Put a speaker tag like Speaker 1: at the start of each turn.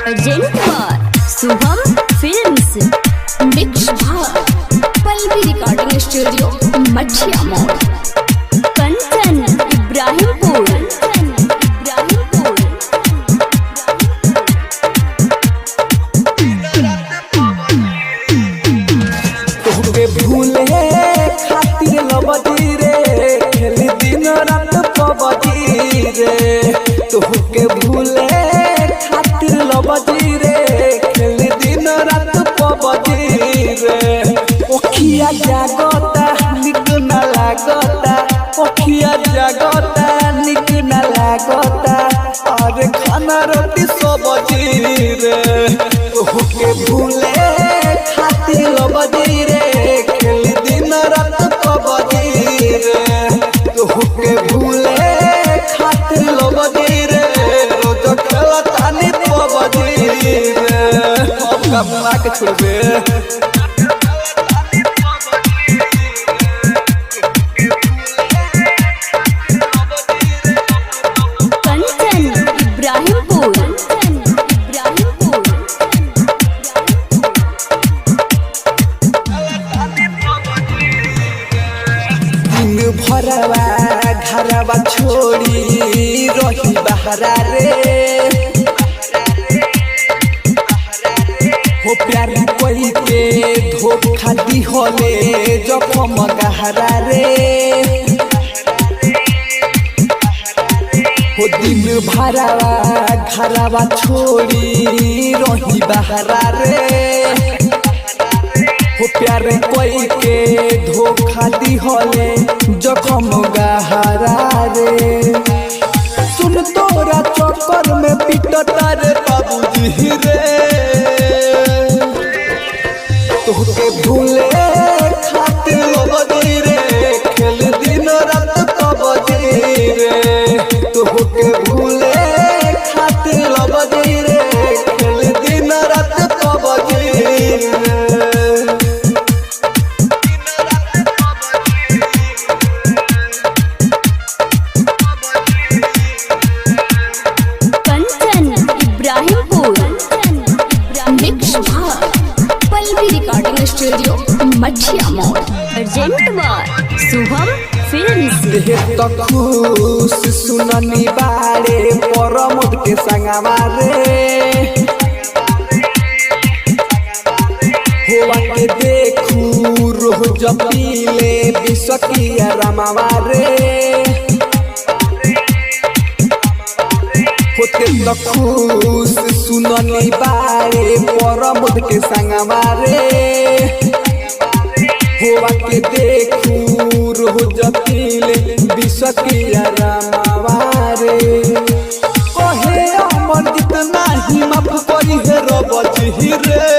Speaker 1: Urgent बार Shubham films mix बार Pallavi recording studio मठिया मोड़ कंचन इब्राहिमपुर।
Speaker 2: तोहके भूले खातिर लबदी रे खेली दिन रात पबजी रे। तोहके भूले खातिर लबदी रे खेली दिन रात पबजी रे। ओखिया जागता निक न लागता, ओखिया जागता निक न लागता, अरे खाना रोटी सब्जी रे। तोहके भूले खातिर लबदी रे खेली दिन रात पबजी रे। तोहके भूले खातिर लबदी रे रोज खेलता नी पबजी रे। अब कमा के छोड़बे
Speaker 1: कंचन इब्राहिमपुर।
Speaker 2: दिन भरवा घरवा छोड़ी रही बहरा रे। हो प्यार कोई के धोखा दी होले जखम गहरा रे। हो दिन भरवा घरवा छोड़ी रही बहरा रे। हो प्यार कोई के धोखा दी होले जखम गहरा रे। सुन तोरा चक्कर में पिटता रे बाबूजी रे। तोहके भूले खातिर लबदी रे खेल दिन रात पबजी रे। तोहके भूले खातिर लबदी रे खेल दिन रात पबजी रे।
Speaker 1: कंचन इब्राहिमपुर मिक्स बार पल्लवी रिकॉर्डिंग स्टूडियो मठिया मोड़ अर्जेंट बार शुभम फिल्म्स।
Speaker 2: देह त खुश सुननी बारे परमोद के संगवा रे। होवा के देखू रोज पीले बिसकिया रमावा रे। होते त खुश सुननी बारे परमोद के संगवा रे। होवा के देखू रोज पीले बिसकिया रमावा रे। कहे अमर जितना ही माफ करी है रबजी रे।